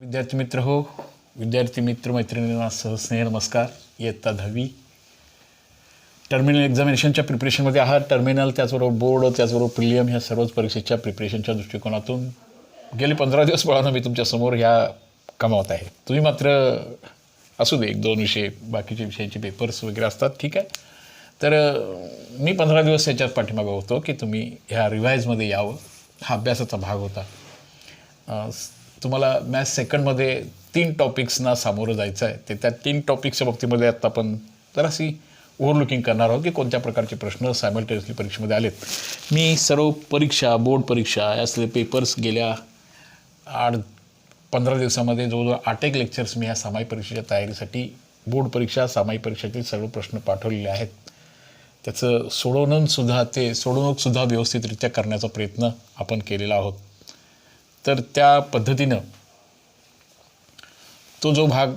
विद्यार्थी मित्र हो, विद्यार्थी मित्र मैत्रिणींना सहस्नेह नमस्कार. इयत्ता 10वी टर्मिनल एक्झामिनेशनच्या प्रिपरेशनमध्ये आहात. टर्मिनल त्याचबरोबर बोर्ड त्याचबरोबर प्रिलियम ह्या सर्वच परीक्षेच्या प्रिपरेशनच्या दृष्टिकोनातून गेले 15 दिवस बाळांनो मी तुमच्यासमोर ह्या कमावत आहे. तुम्ही मात्र असू दे 1-2 विषय बाकीचे विषयाचे पेपर्स वगैरे असतात, ठीक आहे. तर मी 15 दिवस याच्यात पाठीमागं होतो की तुम्ही ह्या रिवाईजमध्ये यावं. हा अभ्यासाचा भाग होता. तुम्हाला मॅथ्स सेकंडमध्ये 3 टॉपिक्सना सामोरं जायचं आहे. ते त्या 3 टॉपिक्सच्या बाबतीमध्ये आत्ता आपण जराशी ओव्हरलुकिंग करणार आहोत की कोणत्या प्रकारचे प्रश्न सायमल्टेनियसली परीक्षेमध्ये आलेत. मी सर्व परीक्षा, बोर्ड परीक्षा असले पेपर्स गेल्या 15 दिवसामध्ये जवळजवळ 8 लेक्चर्स मी ह्या सामायिक परीक्षेच्या तयारीसाठी बोर्ड परीक्षा, सामायिक परीक्षेतील सर्व प्रश्न पाठवलेले आहेत. त्याचं सोडवणूकसुद्धा व्यवस्थितरित्या करण्याचा प्रयत्न आपण केलेला आहोत. तर त्या पद्धतीनं तो जो भाग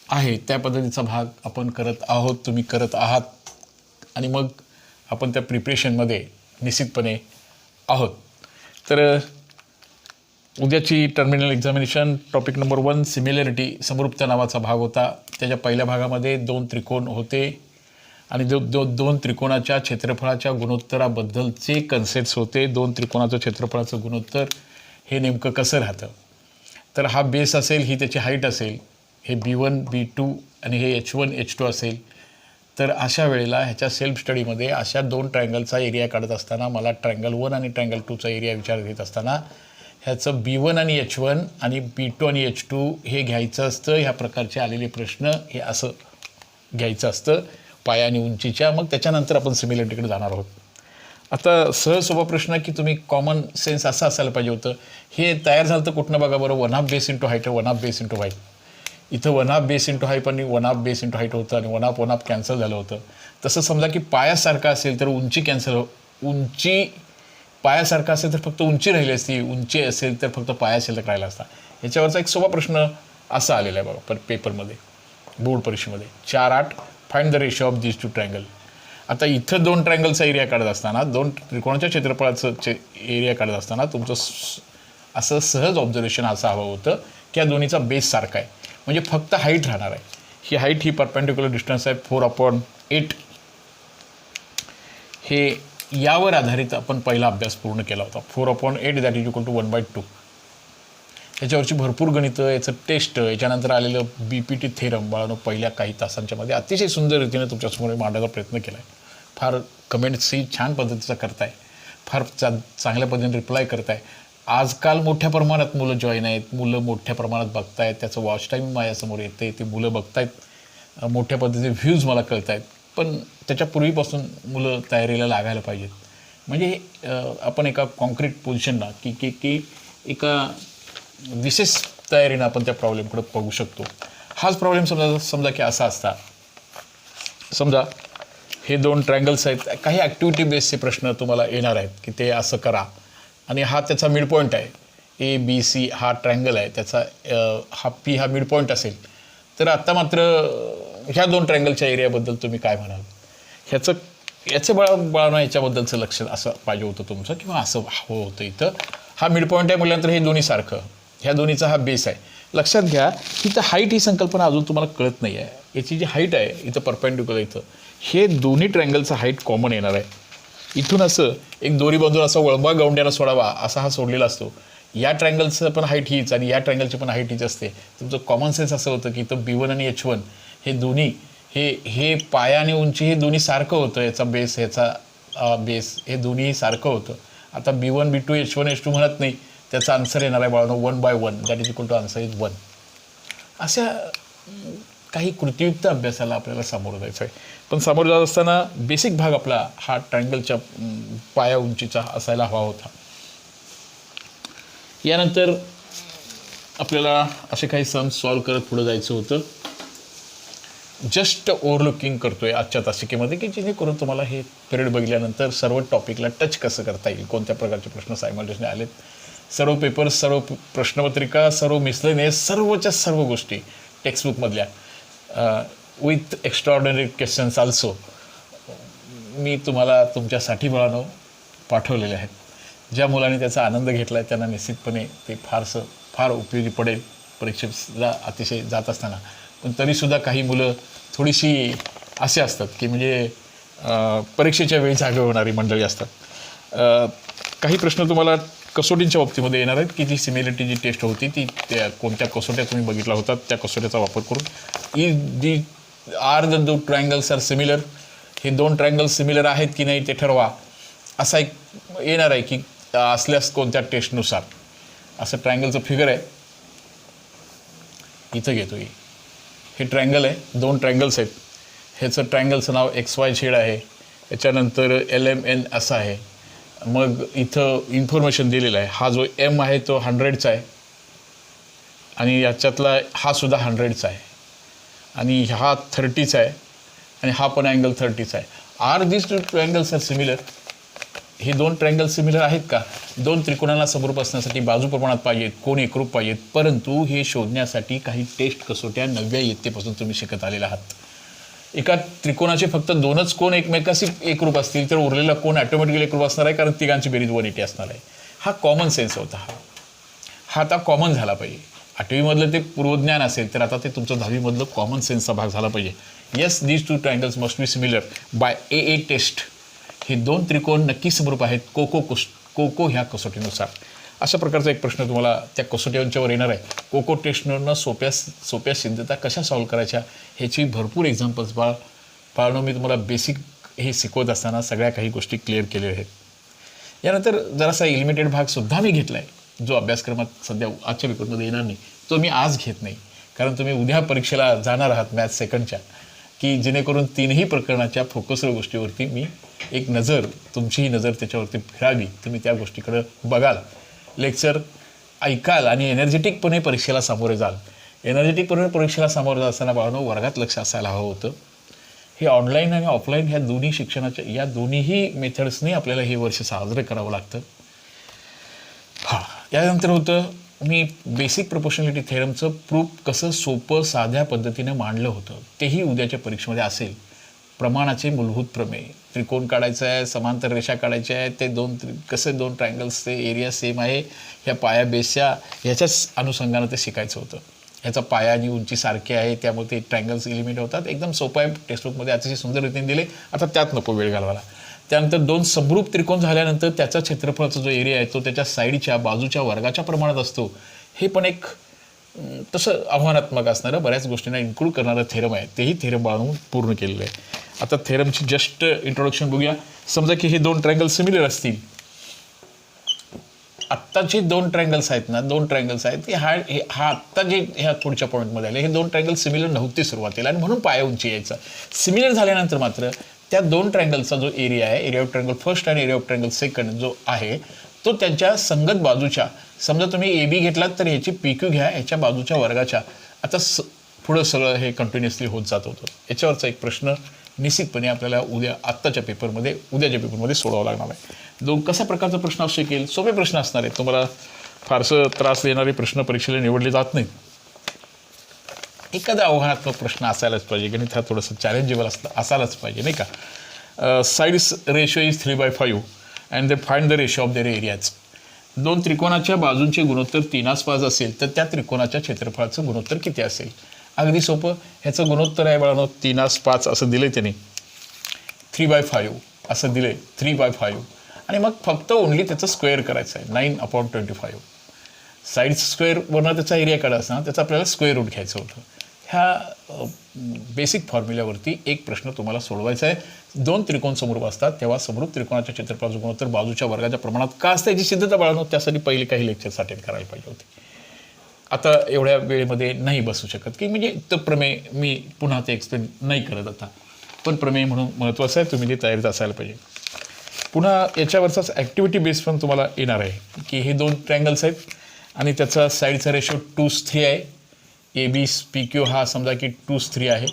आहे त्या पद्धतीचा भाग आपण करत आहोत, तुम्ही करत आहात आणि मग आपण त्या प्रिपरेशनमध्ये निश्चितपणे आहोत. तर उद्याची terminal examination topic number 1 similarity समरूपता नावाचा भाग होता. त्याच्या पहिल्या भागामध्ये 2 त्रिकोण होते आणि दोन त्रिकोणाच्या क्षेत्रफळाच्या गुणोत्तराबद्दलचे कन्सेप्ट्स होते. 2 त्रिकोणाचं क्षेत्रफळाचं गुणोत्तर हे नेमकं कसं राहतं. तर हा बेस असेल, ही त्याची हाईट असेल, हे B1 B2 आणि हे H1 H2 असेल. तर अशा वेळेला ह्याच्या सेल्फ स्टडीमध्ये अशा 2 ट्रायंगलचा एरिया काढत असताना मला ट्रायंगल 1 आणि ट्रायंगल 2चा एरिया विचारात घेत असताना ह्याचं B1 आणि H1 आणि B2 आणि H2 हे घ्यायचं असतं. ह्या प्रकारचे आलेले प्रश्न हे असं घ्यायचं असतं पाया आणि उंचीच्या. मग त्याच्यानंतर आपण सिमिलॅरिटीकडे जाणार आहोत. आता सहज सोपा प्रश्न की तुम्ही कॉमन सेन्स असं असायला पाहिजे होतं. हे तयार झालं तर कुठनं बघा बरं, 1/2 base into height, 1/2 base into height. इथं 1/2 बेस इंटू हाईट आणि 1/2 बेस इंटू हाईट होतं आणि 1/2 कॅन्सल झालं होतं. तसं समजा की पायासारखं असेल तर उंची कॅन्सल उंची पायासारखं असेल तर फक्त उंची राहिली असती, उंची असेल तर फक्त पाया शिल्लक राहिला असता. याच्यावरचा एक सोपा प्रश्न असा आलेला आहे बघा पेपरमध्ये, बोर्ड परीक्षेमध्ये. 4-8 find the ratio of this 2 triangle. आता इथं 2 ट्रायंगलचा एरिया काढत असताना, 2 त्रिकोणाच्या क्षेत्रफळाचं एरिया काढत असताना तुमचं असं सहज ऑब्झर्वेशन असं हवं होतं की या दोन्हीचा बेस सारखा आहे, म्हणजे फक्त हाईट राहणार आहे. ही हाईट ही परपेंडिक्युलर डिस्टन्स आहे 4/8. हे यावर आधारित आपण पहिला अभ्यास पूर्ण केला होता. 4/8 दॅट इज इक्वल टू 1/2. याच्यावरची भरपूर गणितं, याचं टेस्ट, याच्यानंतर आलेलं BPT थेरम बाळांनो पहिल्या काही तासांच्या मध्ये अतिशय सुंदर रीतीने तुमच्यासमोर मांडायचा प्रयत्न केला आहे. फार कमेंट्सही छान पद्धतीचा करताय, फार चांगल्या पद्धतीने रिप्लाय करताय. आजकाल मोठ्या प्रमाणात मुलं जॉईन आहेत, मुलं मोठ्या प्रमाणात बघतायत, त्याचं वॉच टाईम माझ्यासमोर येते, ते मुलं बघतायत, मोठ्या पद्धतीचे व्ह्यूज मला कळत आहेत. पण त्याच्या पूर्वीपासून मुलं तयारीला लागायला पाहिजेत. म्हणजे आपण एका कॉन्क्रीट पोझिशनला की एका विशेष तयारीनं आपण त्या प्रॉब्लेमकडे बघू शकतो. हाच प्रॉब्लेम समजा की असा असता, समजा हे 2 ट्रायंगल्स आहेत, काही ॲक्टिव्हिटी बेसचे प्रश्न तुम्हाला येणार आहेत की ते असं करा आणि हा त्याचा मिड पॉईंट आहे. ABC हा ट्रायंगल आहे, त्याचा हा P हा मिड पॉईंट असेल. तर आत्ता मात्र ह्या 2 ट्रायंगलच्या एरियाबद्दल तुम्ही काय म्हणाल. याचं बाळांनो याच्याबद्दलचं लक्ष असं पाहिजे होतं तुमचं, किंवा असं हवं होतं. इथं हा मिड पॉईंट आहे म्हटल्यानंतर हे दोन्ही सारखं, ह्या दोन्हीचा हा बेस आहे. लक्षात घ्या इथं हाईट ही संकल्पना अजून तुम्हाला कळत नाही आहे. याची जी हाईट आहे इथं परपेंडिक्युलर, इथं हे दोन्ही ट्रायंगलचा हाईट कॉमन येणार आहे. इथून असं एक दोरी बांधून असा वळंबा गवंड्यानं सोडावा असा हा सोडलेला असतो. या ट्रायंगलचं पण हाईट हीच आणि या ट्रायंगलची पण हाईट हीच असते. तुमचं कॉमन सेन्स असं होतं की इथं B1 आणि H1 हे दोन्ही हे पाया आणि उंची हे दोन्ही सारखं होतं. याचा बेस, ह्याचा बेस हे दोन्ही सारखं होतं. आता B1 B2 H1 H2 म्हणत नाही, त्याचा आन्सर येणार आहे बाळांनो 1/1 that is equal to answer is 1. अशा काही कृतीयुक्त अभ्यासाला आपल्याला सामोरं जायचं आहे. पण सामोरं जात असताना बेसिक भाग आपला हा ट्रायंगलच्या पाया उंचीचा असायला हवा होता. यानंतर आपल्याला असे काही सम सॉल्व करत पुढे जायचं होतं. जस्ट ओव्हरलुकिंग करतोय आजच्या तासिकेमध्ये की जेणेकरून तुम्हाला हे पिरियड बघितल्यानंतर सर्व टॉपिकला टच कसं करता येईल, कोणत्या प्रकारचे प्रश्न सायमल्टेनियसली आलेत, सर्व पेपर्स, सर्व प्रश्नपत्रिका, सर्व मिसलेनियस, सर्वच्या सर्व गोष्टी टेक्स्टबुकमधल्या विथ एक्स्ट्राऑर्डिनरी क्वेश्चन्स ऑल्सो मी तुम्हाला तुमच्यासाठी बाळांनो पाठवलेले आहेत. ज्या मुलांनी त्याचा आनंद घेतला आहे त्यांना निश्चितपणे ते फार उपयोगी पडेल परीक्षेला अतिशय जात असताना. पण तरीसुद्धा काही मुलं थोडीशी असे असतात की म्हणजे परीक्षेच्या वेळी जागे होणारी मंडळी असतात. काही प्रश्न तुम्हाला कसोटींच्या बाबतीमध्ये येणार आहेत की जी सिमिलरिटी जी टेस्ट होती ती त्या कोणत्या कसोट्या तुम्ही बघितला होता त्या कसोट्याचा वापर करून आर द दो ट्रायंगल्स आर सिमिलर, हे दोन ट्रायंगल्स सिमिलर आहेत की नाही ते ठरवा, असा एक येणार आहे की असल्यास कोणत्या टेस्टनुसार. असं ट्रायंगलचं फिगर आहे इथं घेतो. हे ट्रायंगल आहे, दोन ट्रायंगल्स आहेत. ह्याचं ट्रायंगलचं नाव XYZ आहे, याच्यानंतर LMN असं आहे. मग इथं इन्फॉर्मेशन दिलेलं आहे. हा जो M आहे तो 100चा आहे आणि याच्यातला हा सुद्धा 100चा आहे आणि हा 30चा आहे आणि हा पण अँगल 30चा आहे. R this two triangles are similar, हे दोन ट्रायंगल सिमिलर आहेत का? दोन त्रिकोणाला समरूप असण्यासाठी बाजू प्रमाणात पाहिजेत, कोण एकरूप पाहिजेत, परंतु हे शोधण्यासाठी काही टेस्ट कसोट्या 9व्या इयत्तेपासून तुम्ही शिकत आलेला आहात. एका त्रिकोणाचे फक्त दोनच कोण एकमेकाशी एकरूप असतील तर उरलेला कोण ॲटोमॅटिकली एकरूप असणार आहे, कारण तिघांची बेरीज 180 असणार आहे. हा कॉमन सेन्स होता. हा आता कॉमन झाला पाहिजे. 8वीमधलं ते पूर्वज्ञान असेल तर आता ते तुमचं 10वीमधलं कॉमन सेन्सचा भाग झाला पाहिजे. Yes, these two triangles must be similar by AA test. हे दोन त्रिकोण नक्की समरूप आहेत कोको ह्या कसोटीनुसार. अशा प्रकारचा एक प्रश्न तुम्हाला त्या कसोट्यांच्यावर येणार आहे. कोको टेस्टनं सोप्या सिद्धता कशा सॉल्व्ह करायच्या ह्याची भरपूर एक्झाम्पल्स बाळांनो मी तुम्हाला बेसिक हे शिकवत असताना सगळ्या काही गोष्टी क्लिअर केलेल्या आहेत. यानंतर जरासा इलिमिटेड भागसुद्धा मी घेतला आहे, जो अभ्यासक्रमात सध्या आजच्या पेपरमध्ये येणार नाही, तो मी आज घेत नाही, कारण तुम्ही उद्या परीक्षेला जाणार आहात मॅथ्स सेकंडच्या, की जेणेकरून तीनही प्रकरणाच्या फोकसड गोष्टीवरती मी एक नजर, तुमचीही नजर त्याच्यावरती फिरावी, तुम्ही त्या गोष्टीकडे बघाल, लेक्चर ऐकाल आणि एनर्जेटिकपणे परीक्षेला सामोरे जाल. एनर्जेटिकपणे परीक्षेला सामोरे जात असताना बाळांनो वर्गात लक्ष असायला हवं होतं. हे ऑनलाईन आणि ऑफलाईन ह्या दोन्ही शिक्षणाच्या या दोन्हीही मेथड्सनी आपल्याला हे वर्ष साजरं करावं लागतं. यानंतर होतं मी बेसिक प्रोपोर्शनॅलिटी थेरमचं प्रूफ कसं सोपं साध्या पद्धतीने मांडलं होतं, तेही उद्याच्या परीक्षेमध्ये असेल. प्रमाणाचे मूलभूत प्रमेय, त्रिकोण काढायचं आहे, समांतर रेषा काढायच्या आहे, ते कसे दोन ट्रायंगल्सचे एरिया सेम आहे, ह्या पाया बेसच्या ह्याच्याच अनुषंगानं ते शिकायचं होतं. ह्याचा पाया आणि उंची सारखी आहे त्यामुळे ते ट्रायंगल्स एलिमेंट होतात. एकदम सोपं आहे, टेक्स्टबुकमध्ये अतिशय सुंदर रीतीने दिले. आता त्यात नको वेळ घालवायला. त्यानंतर दोन समरूप त्रिकोण झाल्यानंतर त्याचा क्षेत्रफळाचा जो एरिया आहे तो त्याच्या साईडच्या बाजूच्या वर्गाच्या प्रमाणात असतो. हे पण एक तसं आव्हानात्मक असणारं, बऱ्याच गोष्टींना इन्क्लूड करणारं थेरम आहे. तेही थेरम बाळगून पूर्ण केलेलं आहे. आता थेरमची जस्ट इंट्रोडक्शन बघूया. समजा की हे दोन ट्रायंगल सिमिलर असतील. आत्ताचे दोन ट्रायंगल्स आहेत ना, दोन ट्रायंगल्स आहेत की हा आत्ता जे ह्या पुढच्या पॉईंटमध्ये आले, हे दोन ट्रायंगल सिमिलर नव्हते सुरुवातीला आणि म्हणून पाया उंची यायचा. सिमिलर झाल्यानंतर मात्र त्या दोन ट्रायंगलचा जो एरिया आहे, एरिया ऑफ ट्रायंगल फर्स्ट आणि एरिया ऑफ ट्रायंगल सेकंड जो आहे तो त्यांच्या संगत बाजूच्या, समजा तुम्ही AB घेतलात तर ह्याची PQ घ्या ह्याच्या बाजूच्या वर्गाच्या. आता पुढं सगळं हे कंटिन्युअसली होत जात होतं. याच्यावरचा एक प्रश्न निश्चितपणे आपल्याला उद्याच्या पेपरमध्ये सोडावा लागणार आहे. कशा प्रकारचा प्रश्न असू शकेल? सोपे प्रश्न असणार आहेत. तुम्हाला फारसं त्रास देणारे प्रश्न परीक्षेला निवडले जात नाहीत. एखादा आव्हानात्मक प्रश्न असायलाच पाहिजे, गणित हा थोडंसं चॅलेंजेबल असायलाच पाहिजे, नाही का? Sides ratio is 3/5 and they find the ratio of their areas. दोन त्रिकोणाच्या बाजूंचे गुणोत्तर 3/5 असेल तर त्या त्रिकोणाच्या क्षेत्रफळाचं गुणोत्तर किती असेल? अगदी सोपं. ह्याचं गुणोत्तर आहे बाळांनो 3/5 असं दिलं आहे त्याने, 3/5 असं दिलं आहे, 3/5 आणि मग फक्त ओनली त्याचं स्क्वेअर करायचं आहे, 9/25. साईड्स स्क्वेअरवरनं त्याचा एरिया काढायचा ना, त्याचा आपल्याला स्क्वेअर रूट घ्यायचं होतं. ह्या बेसिक फॉर्म्युल्यावरती एक प्रश्न तुम्हाला सोडवायचा आहे. दोन त्रिकोण समरूप असतात तेव्हा समरूप त्रिकोणाच्या क्षेत्रफळाचं गुणोत्तर बाजूच्या वर्गाच्या प्रमाणात का असतं याची सिद्धता बाळगणं, त्यासाठी पहिले काही लेक्चर्स अटेंड करायला पाहिजे होते. आता एवढ्या वेळेमध्ये नाही बसू शकत की म्हणजे तर प्रमेय मी पुन्हा ते एक्सप्लेन नाही करत आता, पण प्रमेय म्हणून महत्त्वाचं आहे, तुम्ही ते तयारीत असायला पाहिजे. पुन्हा याच्यावरचाच ॲक्टिव्हिटी बेस पण तुम्हाला येणार आहे की हे दोन ट्रायंगल्स आहेत आणि त्याचा साईडचा रेशो 2:3 आहे. AB PQ हा समजा की 2:3 आहे.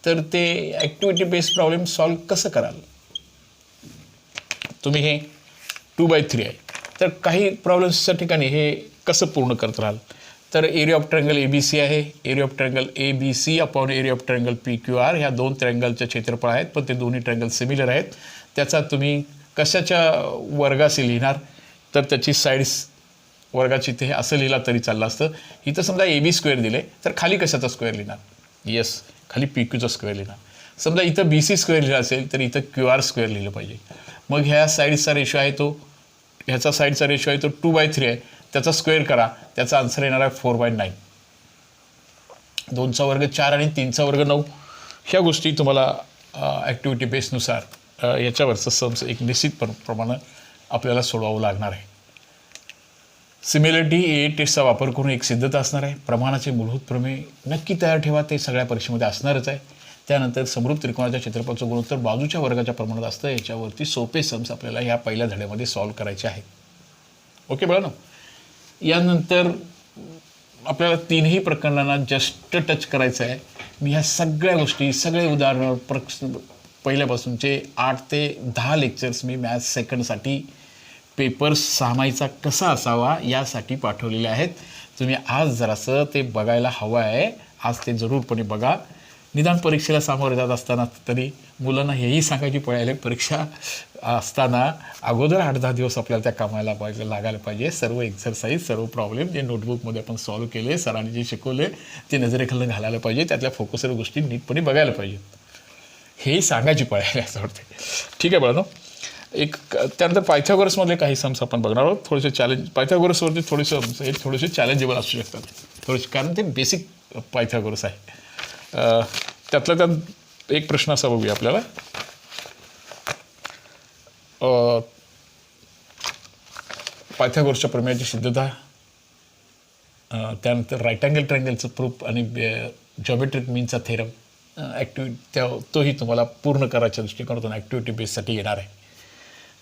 तर ते ॲक्टिव्हिटी बेस्ड प्रॉब्लेम सॉल्व्ह कसं कराल तुम्ही? हे 2/3 आहे तर काही प्रॉब्लेम्सच्या ठिकाणी हे कसं पूर्ण करत राहाल? तर एरिया ऑफ ट्रायंगल ABC आहे, area of triangle ABC upon area of triangle PQR ह्या दोन ट्रायंगलचे क्षेत्रफळ आहेत, पण ते दोन्ही ट्रायंगल सिमिलर आहेत. त्याचा तुम्ही कशाच्या वर्गाशी लिहिणार? तर त्याची साईड्स वर्गाची इथे असं लिहिला तरी चाललं असतं. इथं समजा AB² दिले तर खाली कशाचा स्क्वेअर लिहिणार? येस, खाली PQचा स्क्वेअर लिहिणार. समजा इथं BC² लिहिलं असेल तर इथं QR² लिहिलं पाहिजे. मग ह्या साईडचा रेशो आहे तो, ह्याचा साईडचा रेशो आहे तो 2/3 आहे, त्याचा स्क्वेअर करा, त्याचा आन्सर येणार आहे 4/9. 2चा वर्ग 4 आणि 3चा वर्ग 9. ह्या गोष्टी तुम्हाला ॲक्टिव्हिटी बेसनुसार याच्यावरचं सम्स एक निश्चित प्रमाणे आपल्याला सोडवावं लागणार आहे. सिमिलरिटी ए टेस्टचा वापर करून एक सिद्धता असणार आहे. प्रमाणाचे मूलभूत प्रमेय नक्की तयार ठेवा, ते सगळ्या परीक्षेमध्ये असणारच आहे. त्यानंतर समरूप त्रिकोणाच्या क्षेत्रफळाचं गुणोत्तर बाजूच्या वर्गाच्या प्रमाणात असतं. याच्यावरती सोपे सम्स आपल्याला ह्या पहिल्या धड्यामध्ये सॉल्व्ह करायचे आहेत. ओके बघा ना. यानंतर आपल्याला तीनही प्रकरणांना जस्ट टच करायचं आहे. मी ह्या सगळ्या गोष्टी, सगळे उदाहरणं पहिल्यापासूनचे 8 ते 10 लेक्चर्स मी मॅथ्स सेकंडसाठी पेपर 6 माहीचा कसा असावा यासाठी पाठवलेले आहेत. तुम्ही आज जरासं ते बघायला हवं आहे. आज ते जरूरपणे बघा. निदान परीक्षेला सामोरे जात असताना तरी मुलांना हेही सांगायची पडायला, परीक्षा असताना अगोदर 8-10 दिवस आपल्याला त्या कामाला लागायला पाहिजे. सर्व एक्झरसाईज, सर्व प्रॉब्लेम जे नोटबुकमध्ये आपण सॉल्व्ह केले, सरांनी जे शिकवले ते नजरेखालनं घालायला पाहिजे. त्यातल्या फोकसर गोष्टी नीटपणे बघायला पाहिजेत, हेही सांगायची पडायला असं वाटते. ठीक आहे बाळांनो. त्यानंतर पायथागोरसमधले काही सम्स आपण बघणार आहोत. थोडेसे चॅलेंज पायथागोरसवरती थोडेसे चॅलेंजेबल असू शकतात थोडेसे, कारण ते बेसिक पायथागोरस आहे. त्यातला त्यात एक प्रश्न असा बघूया आपल्याला. पायथागोरसच्या प्रमेयाची सिद्धता, त्यानंतर राईट अँगल ट्रायंगलचं प्रूफ आणि जॉमेट्रिक मीनचा थेरम तोही तुम्हाला पूर्ण करायच्या दृष्टिकोनातून ॲक्टिव्हिटी बेससाठी येणार आहे.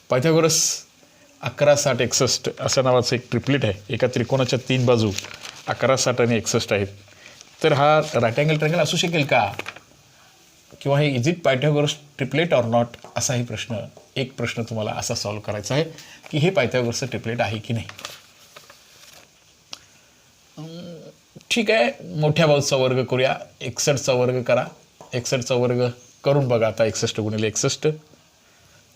पायथागोरस 11, 60, 61 अशा नावाचं एक ट्रिपलेट आहे. एका त्रिकोणाच्या 3 बाजू 11, 60 आणि 61 आहेत. तर हा राईट अँगल ट्रायंगल असू शकेल का, किंवा हे is it Pythagoras triplet or not, असाही एक प्रश्न तुम्हाला असा सॉल्व्ह करायचा आहे की हे पायथागोरसचं ट्रिपलेट आहे की नाही. ठीक आहे, मोठ्या बाजूचा वर्ग करूया. 61चा वर्ग करा. 61चा वर्ग करून बघा. आता 61 गुणिले 61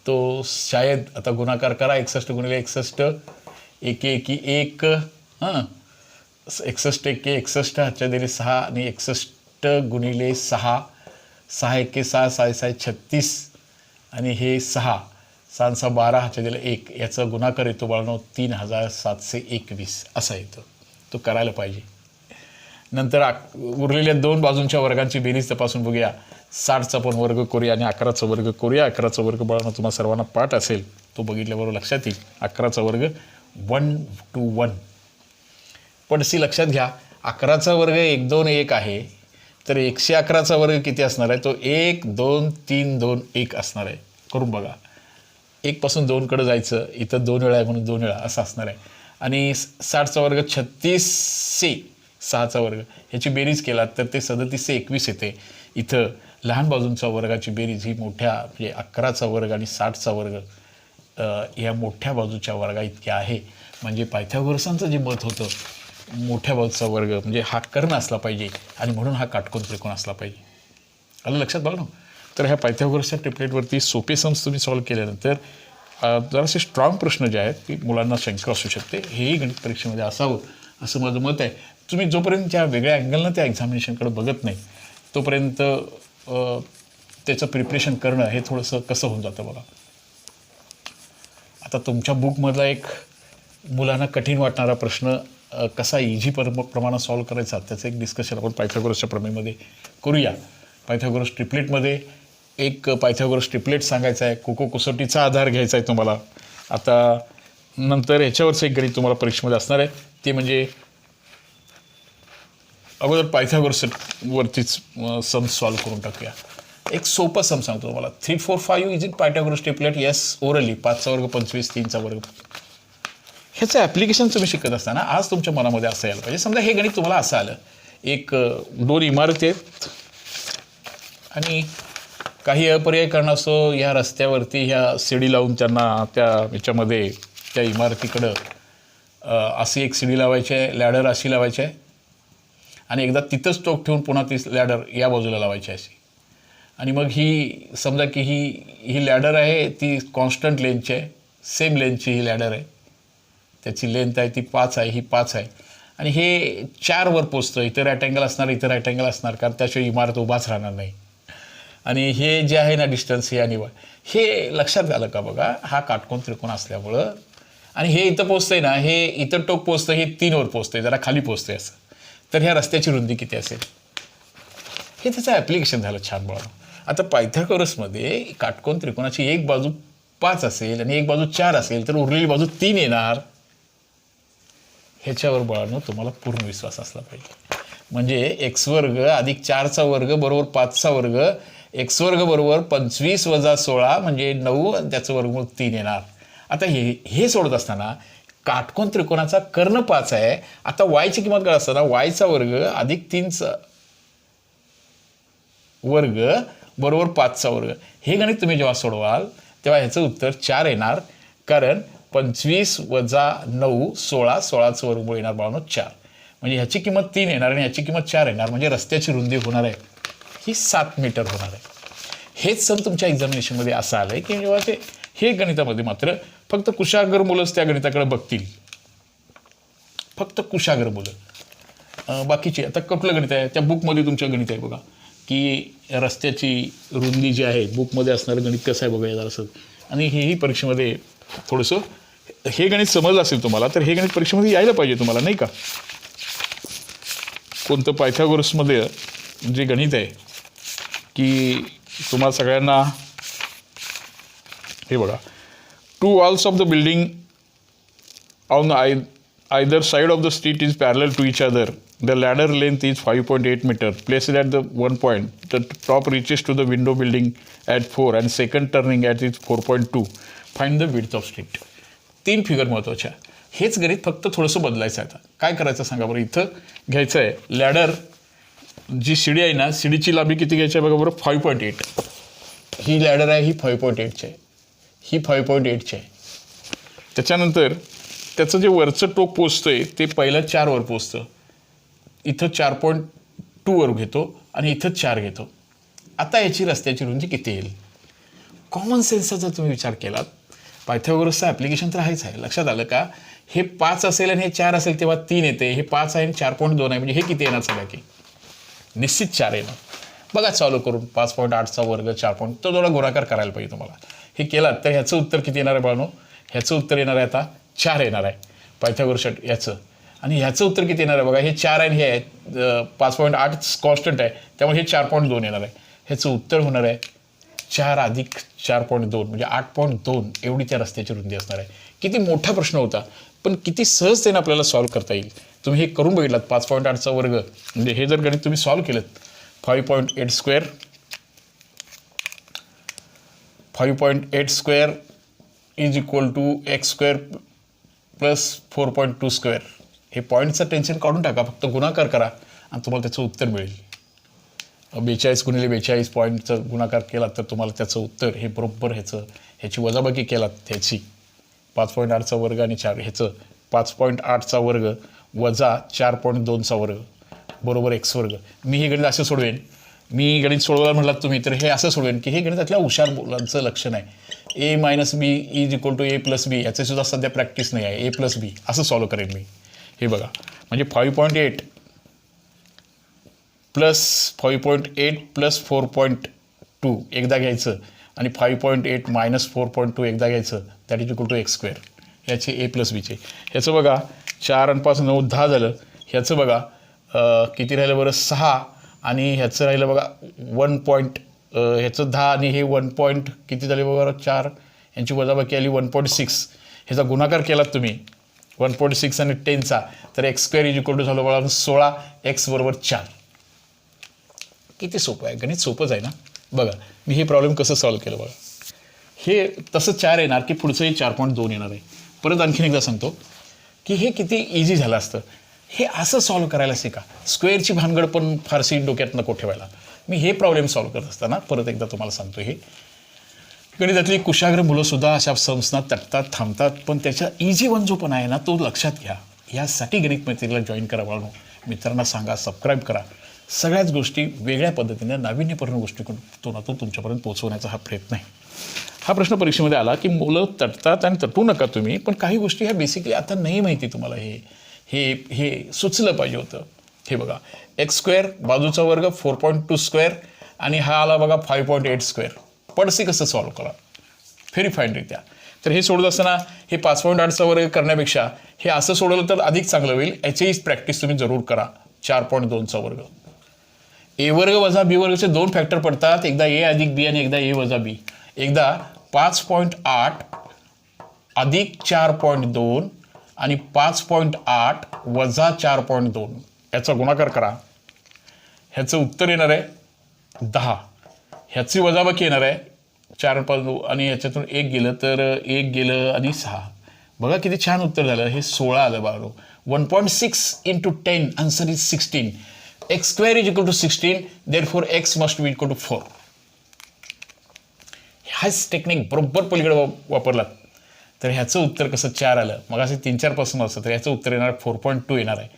तो शायद आता गुणाकार करा. 61 गुणिले 61 1 1 1 हां 61 1 61 हातच्या दिले 6 आणि 61 गुणिले 6 6 1 6 6 6 36 आणि हे 6 6 6 12 हातच्या दिले 1 याचा गुणाकार येतो बाळांनो 3721 असा येतो. तो करायला पाहिजे. नंतर उरलेल्या 2 बाजूंच्या वर्गांची बेरीज तपासून बघूया. 60चा पण वर्ग करूया आणि 11चा वर्ग करूया. 11चा वर्ग बाळांनो तुम्हाला सर्वांना पाठ असेल, तो बघितल्याबरोबर लक्षात येईल. 11चा वर्ग 1 to 1. पण लक्षात घ्या, 11चा वर्ग 1 2 1 आहे, तर 111चा वर्ग किती असणार आहे? तो 1 2 3 2 1 असणार आहे. करून बघा. 1 पासून 2 कडे जायचं, इथं 2 वेळा आहे म्हणून 2 वेळा असं असणार आहे. आणि 60चा वर्ग 36 6चा वर्ग ह्याची बेरीज केला तर ते 37 21 येते. इथं लहान बाजूंचा वर्गाची बेरीज ही मोठ्या म्हणजे 11चा वर्ग आणि 60चा वर्ग या मोठ्या बाजूच्या वर्गा इतक्या आहे. म्हणजे पायथागोरसांचं जे मत होतं मोठ्या बाजूचा वर्ग म्हणजे हा कर्ण असला पाहिजे आणि म्हणून हा काटकोन त्रिकोण असला पाहिजे. आलं लक्षात बघा ना. तर ह्या पायथागोरसच्या ट्रिपलेटवरती सोपे सम्स तुम्ही सॉल्व्ह केल्यानंतर जरासे स्ट्रॉंग प्रश्न जे आहेत की मुलांना शंका असू शकते, हेही गणित परीक्षेमध्ये असावं असं माझं मत आहे. तुम्ही जोपर्यंत त्या वेगळ्या अँगलनं त्या एक्झामिनेशनकडे बघत नाही तोपर्यंत त्याचं प्रिपरेशन करणं हे थोडंसं कसं होऊन जातं बघा. आता तुमच्या बुकमधला एक मुलांना कठीण वाटणारा प्रश्न कसा इझी प्रमाणात सॉल्व्ह करायचा त्याचं एक डिस्कशन आपण पायथागोरसच्या प्रमेयमध्ये करूया. पायथागोरस ट्रिपलेटमध्ये एक पायथागोरस ट्रिपलेट सांगायचा आहे. कोको कसोटीचा आधार घ्यायचा आहे तुम्हाला. आता नंतर ह्याच्यावरचं एक गणित तुम्हाला परीक्षेमध्ये असणार आहे, ते म्हणजे अगोदर पायथागोरस वरतीच सम सॉल्व्ह करून टाकूया. एक सोपं सम सांगतो तुम्हाला. 3 4 5 is it Pythagoras triplet? Yes, orally. 5चा वर्ग 25 3चा वर्ग. ह्याचं ॲप्लिकेशन तुम्ही शिकत असताना आज तुमच्या मनामध्ये असं यायला पाहिजे. समजा हे गणित तुम्हाला असं आलं, एक 2 इमारती आहेत आणि काही अपर्याय कारणास्तव या रस्त्यावरती ह्या शिडी लावून त्यांना त्या ह्याच्यामध्ये त्या इमारतीकडं अशी एक शिडी लावायची आहे, लॅडर अशी लावायची आहे आणि एकदा तिथंच टोक ठेवून पुन्हा ती लॅडर या बाजूला लावायची अशी. आणि मग ही समजा की ही लॅडर आहे ती कॉन्स्टंट लेंथची आहे, सेम लेंथची ही लॅडर आहे. त्याची लेंथ आहे ती 5 आहे, ही 5 आहे आणि हे 4 वर पोचतं. इथं राईट अँगल असणार, इथं राईट अँगल असणार, कारण त्याशिवाय इमारत उभाच राहणार नाही. आणि हे जे आहे ना डिस्टन्स हे आणि हे लक्षात आलं का बघा, हा काटकोन त्रिकोण असल्यामुळं. आणि हे इथं पोचतंय ना, हे इथं टोक पोचतं, हे 3 वर पोचतंय, जरा खाली पोचतंय असं. तर ह्या रस्त्याची रुंदी किती असेल, हे त्याचं ॲप्लिकेशन झालं छान बघा. आता पायथागोरसमध्ये काटकोन त्रिकोणाची एक बाजू 5 असेल आणि एक बाजू 4 असेल तर उरलेली बाजू 3 येणार. ह्याच्यावर बाळांनो तुम्हाला पूर्ण विश्वास असला पाहिजे. म्हणजे एक्स वर्ग अधिक 4चा वर्ग बरोबर 5चा वर्ग, एक्स वर्ग बरोबर 25 वजा 16 म्हणजे 9 आणि त्याचं वर्गमूळ 3 येणार. आता हे सोडत असताना काटकोन त्रिकोणाचा कर्ण 5 आहे. आता वायची किंमत काय असताना वायचा वर्ग अधिक 3चा वर्ग बरोबर 5चा वर्ग. हे गणित तुम्ही जेव्हा सोडवाल तेव्हा ह्याचं उत्तर 4 येणार, कारण 25 वजा 9 16, 16चं वर्गमूळ येणार बाळांनो 4. म्हणजे ह्याची किंमत 3 येणार आणि ह्याची किंमत 4 येणार. म्हणजे रस्त्याची रुंदी होणार आहे ही 7 मीटर होणार आहे. हेच सम तुमच्या एक्झामिनेशनमध्ये असं आलं आहे की जेव्हा ते हे गणितामध्ये मात्र फक्त कुशागर मुलंच त्या गणिताकडे बघतील, फक्त कुशागर मुलं. बाकीचे आता कुठलं गणित आहे त्या बुकमध्ये तुमच्या गणित आहे बघा, की रस्त्याची रुंदी जी आहे बुकमध्ये असणारं गणित कसं आहे बघा जरासं. आणि हेही परीक्षेमध्ये थोडंसं हे गणित समजलं असेल तुम्हाला, तर हे गणित परीक्षेमध्ये यायला पाहिजे तुम्हाला, नाही का. कोणतं पायथागोरसमध्ये जे गणित आहे की तुम्हाला सगळ्यांना हे बघा, 2 walls of the building on either side of the street is parallel to each other. The ladder length is 5.8 meter. Placed at the one point, the top reaches to the window building at 4 and second turning at its 4.2. Find the width of street. 3 figure महत्त्वाच्या. हेच गणित फक्त थोडंसं बदलायचं आहे. आता काय करायचं सांगा बरं. इथं घ्यायचं आहे लॅडर, जी शिडी आहे ना, शिडीची लांबी किती घ्यायची आहे बघा बरं, 5.8. ही लॅडर आहे, ही 5.8ची आहे, ही 5.8ची आहे. त्याच्यानंतर त्याचं जे वरचं टोक पोचतंय ते पहिलं 4 वर पोचतं. इथं 4.2 वर घेतो आणि इथं 4 घेतो. आता याची रस्त्याची रुंदी किती येईल. कॉमन सेन्सचा जर तुम्ही विचार केलात, पायथागोरसचं ॲप्लिकेशन तर आहेच आहे. लक्षात आलं का. हे 5 असेल आणि हे 4 असेल तेव्हा 3 येते. हे 5 आहे आणि 4.2 आहे, म्हणजे हे किती येणार सगळ्या की निश्चित 4 येणार. बघा सॉल्व करून 5.8चा वर्ग 4. तो थोडा गुणाकार करायला पाहिजे तुम्हाला. हे केलात तर ह्याचं उत्तर किती येणार आहे बाळांनो, ह्याचं उत्तर येणार आहे आता 4 येणार आहे पायथागोरस याचं. आणि ह्याचं उत्तर किती येणार आहे बघा, हे 4 आहे, हे आहे 5.8 कॉन्स्टंट आहे, त्यामुळे हे 4.2 येणार आहे. ह्याचं उत्तर होणार आहे 4 अधिक 4.2 म्हणजे 8.2 एवढी त्या रस्त्याची रुंदी असणार आहे. किती मोठा प्रश्न होता, पण किती सहजतेने आपल्याला सॉल्व करता येईल. तुम्ही हे करून बघितलात 5.8चा वर्ग, म्हणजे हे जर गणित तुम्ही सॉल्व केलं 5.8 square 5.8 square is equal to x square plus 4.2 square. हे पॉईंटचं टेन्शन काढून टाका, फक्त गुणाकार करा आणि तुम्हाला त्याचं उत्तर मिळेल. 42 गुणिले 42 पॉईंटचं गुणाकार केलात तर तुम्हाला त्याचं उत्तर हे बरोबर ह्याची वजाबाकी केलात ह्याची 5.8चा वर्ग आणि 4 ह्याचं 5.8चा वर्ग वजा 4.2चा वर्ग बरोबर एक्स वर्ग. मी हे गणित असं सोडवेन, मी गणित सोडवायला म्हटलात तुम्ही तर हे असं सोडवेन की हे गणितातल्या हुशार मुलांचं लक्षण आहे. A minus B is equal to A plus B, याचंसुद्धा सध्या प्रॅक्टिस नाही आहे. ए प्लस बी असं सॉल्व करेन मी. हे बघा म्हणजे 5.8 प्लस 4.2 एकदा घ्यायचं आणि 5.8 मायनस 4.2 एकदा घ्यायचं, that is equal to x square. ह्याचे ए प्लस बीचे. ह्याचं बघा 4 आणि 5 9 10 झालं. ह्याचं बघा किती राहिलं बरं 6 आणि ह्याचं राहिलं बघा 1 पॉईंट, ह्याचं 10 आणि हे 1 पॉईंट किती झाले बघा 4, यांची वजाबाकी आली 1.6. ह्याचा गुणाकार केलात तुम्ही 1.6 आणि 10चा तर x square is equal to झालं बघा 16, एक्स बरोबर 4. किती सोपं आहे गणित, सोपंच आहे ना. बघा मी हे प्रॉब्लेम कसं सॉल्व केलं बघा. हे तसं 4 येणार की पुढचंही 4.2 येणार आहे. परत आणखीन एकदा सांगतो की हे किती इझी झालं असतं. हे असं सॉल्व करायला शिका. स्क्वेअरची भानगड पण फारशी डोक्यात नको ठेवायला. मी हे प्रॉब्लेम सॉल्व करत असताना परत एकदा तुम्हाला सांगतो, हे गणितातली कुशाग्र मुलंसुद्धा अशा संस्थात तटतात थांबतात, पण त्याचा इझी वन जो पण आहे ना तो लक्षात घ्या. यासाठी गणित मैत्रीला जॉईन करा बाळांनो. मित्रांना सांगा, सबस्क्राईब करा. सगळ्याच गोष्टी वेगळ्या पद्धतीने नाविन्यपूर्ण गोष्टीतून तुमच्यापर्यंत पोहोचवण्याचा हा प्रयत्न आहे. हा प्रश्न परीक्षेमध्ये आला की मुलं तटतात आणि तटू नका तुम्ही, पण काही गोष्टी ह्या बेसिकली आता नाही माहिती तुम्हाला. हे हे हे सुचलं पाहिजे होतं. हे बघा, एक्स स्क्वेअर बाजूचा वर्ग 4.2 स्क्वेअर आणि हा आला बघा 5.8 स्क्वेअर. पडसे कसं सॉल्व्ह करा व्हेरीफाईडरित्या. तर हे सोडत असताना हे 5.8चा वर्ग करण्यापेक्षा हे असं सोडवलं तर अधिक चांगलं होईल. याचीही प्रॅक्टिस तुम्ही जरूर करा. 4.2चा वर्ग, ए वर्ग वजा बी वर्गचे 2 फॅक्टर पडतात, एकदा ए अधिक बी आणि एकदा ए वजा बी. एकदा 5.8 अधिक 4.2 आणि 5.8 वजा 4.2 याचा गुणाकार करा. ह्याचं उत्तर येणार आहे 10. ह्याची वजाबाकी येणार आहे 4 आणि ह्याच्यातून 1 गेलं तर 1 गेलं आणि 6. बघा किती छान उत्तर झालं. हे 16 आलं बाळो. 1.6 into 10 answer is 16. x square is equal to 16, therefore x must be equal to 4. हाच टेक्निक बरोबर पलीकडे वापरलात तर ह्याचं उत्तर कसं 4 आलं. मग असे 3-4 पासून असतं तर ह्याचं उत्तर येणार 4.2 येणार आहे.